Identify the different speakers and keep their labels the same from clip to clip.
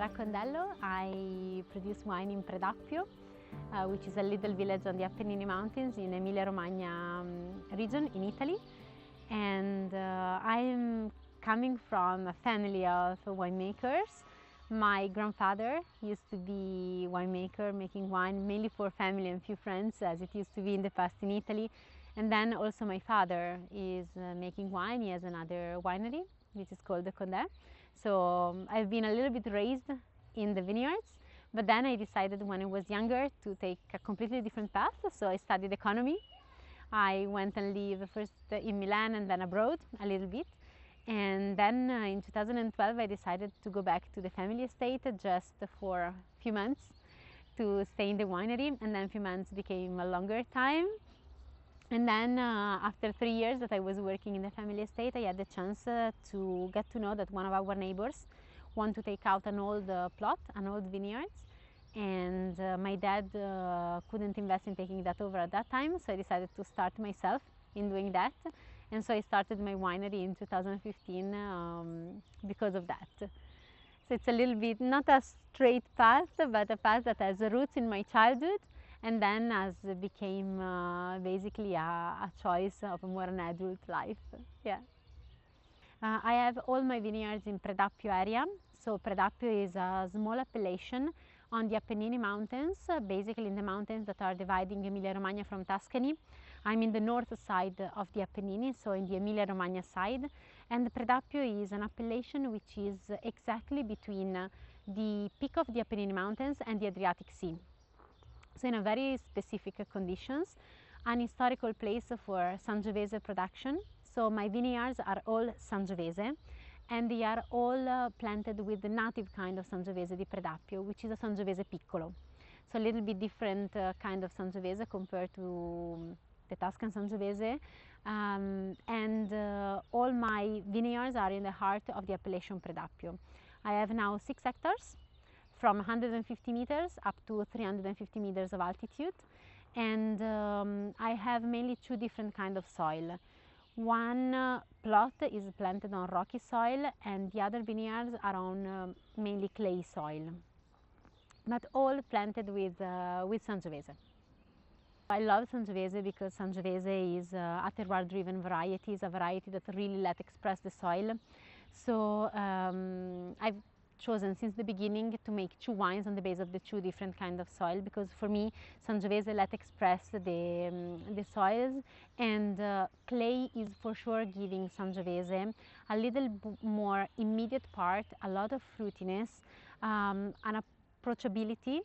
Speaker 1: Chiara Condello. I produce wine in Predappio, which is a little village on the Apennine Mountains in Emilia-Romagna region in Italy. And I'm coming from a family of winemakers. My grandfather used to be winemaker, making wine mainly for family and few friends, as it used to be in the past in Italy. And then also my father is making wine. He has another winery, which is called the Conde. So I've been a little bit raised in the vineyards, but then I decided when I was younger to take a completely different path. So I studied economy. I went and lived first in Milan and then abroad a little bit. And then in 2012 I decided to go back to the family estate just for a few months to stay in the winery, and then a few months became a longer time. And then after 3 years that I was working in the family estate, I had the chance to get to know that one of our neighbors wanted to take out an old plot, an old vineyards, and my dad couldn't invest in taking that over at that time, so I decided to start myself in doing that. And so I started my winery in 2015 because of that. So it's a little bit not a straight path, but a path that has roots in my childhood, and then has became basically a choice of a more an adult life. Yeah. I have all my vineyards in Predappio area. So Predappio is a small appellation on the Apennine Mountains, basically in the mountains that are dividing Emilia-Romagna from Tuscany. I'm in the north side of the Apennine, so in the Emilia-Romagna side. And Predappio is an appellation which is exactly between the peak of the Apennine Mountains and the Adriatic Sea. So in a very specific conditions, an historical place for Sangiovese production. So my vineyards are all Sangiovese, and they are all planted with the native kind of Sangiovese di Predappio, which is a Sangiovese piccolo. So a little bit different kind of Sangiovese compared to the Tuscan Sangiovese. All my vineyards are in the heart of the appellation Predappio. I have now 6 hectares, from 150 meters up to 350 meters of altitude, and I have mainly 2 different kinds of soil. One plot is planted on rocky soil, and the other vineyards are on mainly clay soil, but all planted with Sangiovese. I love Sangiovese because Sangiovese is a terroir-driven variety, is a variety that really let express the soil. So I've chosen since the beginning to make 2 wines on the base of the 2 different kinds of soil, because for me Sangiovese let express the soils, and clay is for sure giving Sangiovese a little more immediate part, a lot of fruitiness, an approachability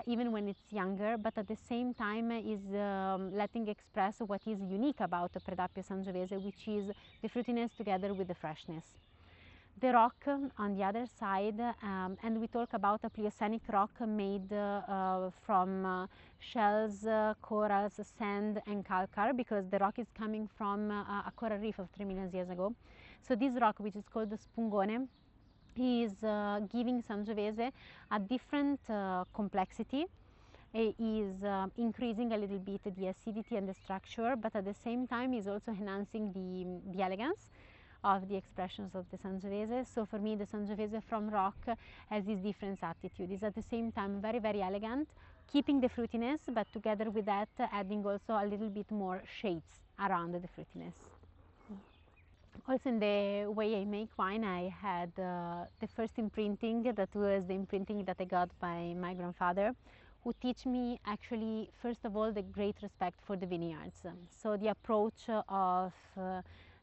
Speaker 1: even when it's younger, but at the same time is letting express what is unique about the Predappio Sangiovese, which is the fruitiness together with the freshness. The rock on the other side, and we talk about a Pliocenic rock made from shells, corals, sand and calcar, because the rock is coming from a coral reef of 3 million years ago. So this rock, which is called the spungone, is giving Sangiovese a different complexity. It is increasing a little bit the acidity and the structure, but at the same time is also enhancing the elegance of the expressions of the Sangiovese. So for me the Sangiovese from rock has this different attitude. It's at the same time very, very elegant, keeping the fruitiness, but together with that adding also a little bit more shades around the fruitiness. Also in the way I make wine, I had the first imprinting, that was the imprinting that I got by my grandfather, who teach me actually first of all the great respect for the vineyards. So the approach of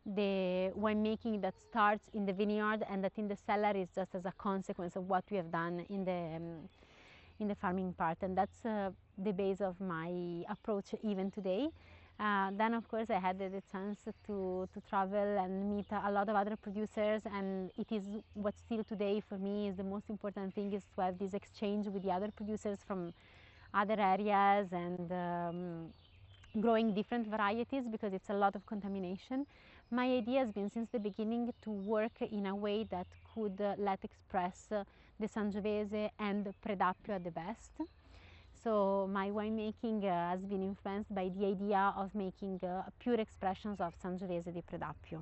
Speaker 1: the winemaking that starts in the vineyard and that in the cellar is just as a consequence of what we have done in the farming part, and that's the base of my approach even today. Then of course I had the chance to travel and meet a lot of other producers, and it is what still today for me is the most important thing, is to have this exchange with the other producers from other areas, and growing different varieties, because it's a lot of contamination. My idea has been since the beginning to work in a way that could let express the Sangiovese and Predappio at the best. So my winemaking has been influenced by the idea of making pure expressions of Sangiovese di Predappio.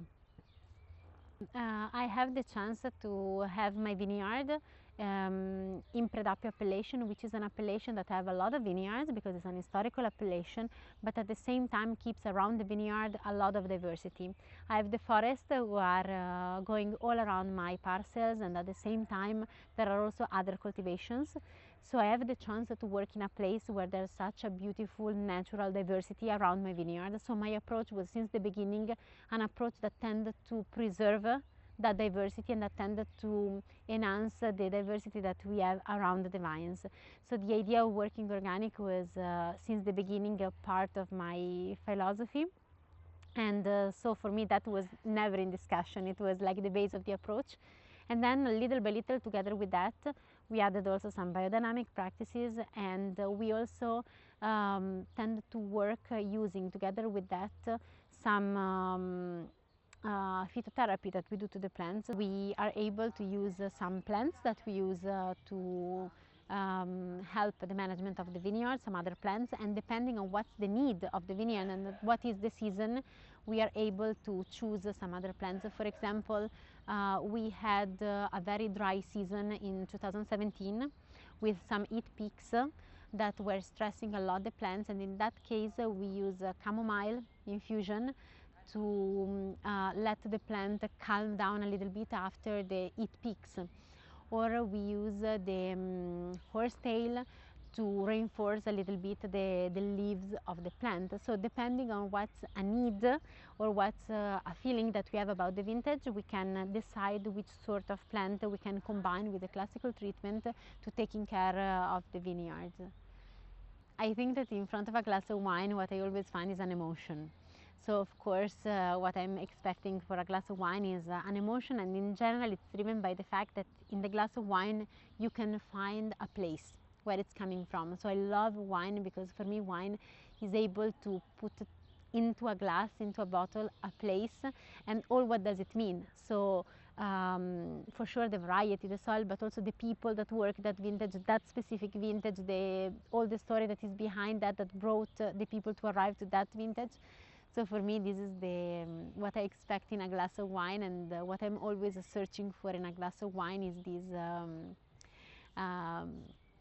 Speaker 1: I have the chance to have my vineyard in Predappio appellation, which is an appellation that have a lot of vineyards because it's an historical appellation, but at the same time keeps around the vineyard a lot of diversity. I have the forest who are going all around my parcels, and at the same time there are also other cultivations. So I have the chance to work in a place where there's such a beautiful natural diversity around my vineyard. So my approach was since the beginning an approach that tended to preserve that diversity and that tended to enhance the diversity that we have around the vines. So the idea of working organic was since the beginning a part of my philosophy. And so for me that was never in discussion. It was like the base of the approach. And then little by little, together with that, we added also some biodynamic practices, and we also tend to work using, together with that, some phytotherapy that we do to the plants. We are able to use some plants that we use to help the management of the vineyard, some other plants, and depending on what's the need of the vineyard and what is the season, we are able to choose some other plants. For example, we had a very dry season in 2017 with some heat peaks that were stressing a lot the plants, and in that case we use chamomile infusion to let the plant calm down a little bit after the heat peaks. Or we use the horsetail to reinforce a little bit the leaves of the plant. So depending on what's a need or what's a feeling that we have about the vintage, we can decide which sort of plant we can combine with the classical treatment to taking care of the vineyard. I think that in front of a glass of wine, what I always find is an emotion. So of course, what I'm expecting for a glass of wine is an emotion, and in general it's driven by the fact that in the glass of wine you can find a place where it's coming from. So I love wine because for me wine is able to put into a glass, into a bottle, a place, and all what does it mean. So for sure the variety, the soil, but also the people that work that vintage, that specific vintage, all the story that is behind that brought the people to arrive to that vintage. So for me this is what I expect in a glass of wine, and what I'm always searching for in a glass of wine is this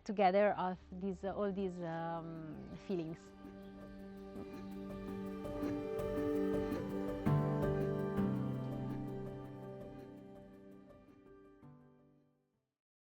Speaker 1: together of all these feelings.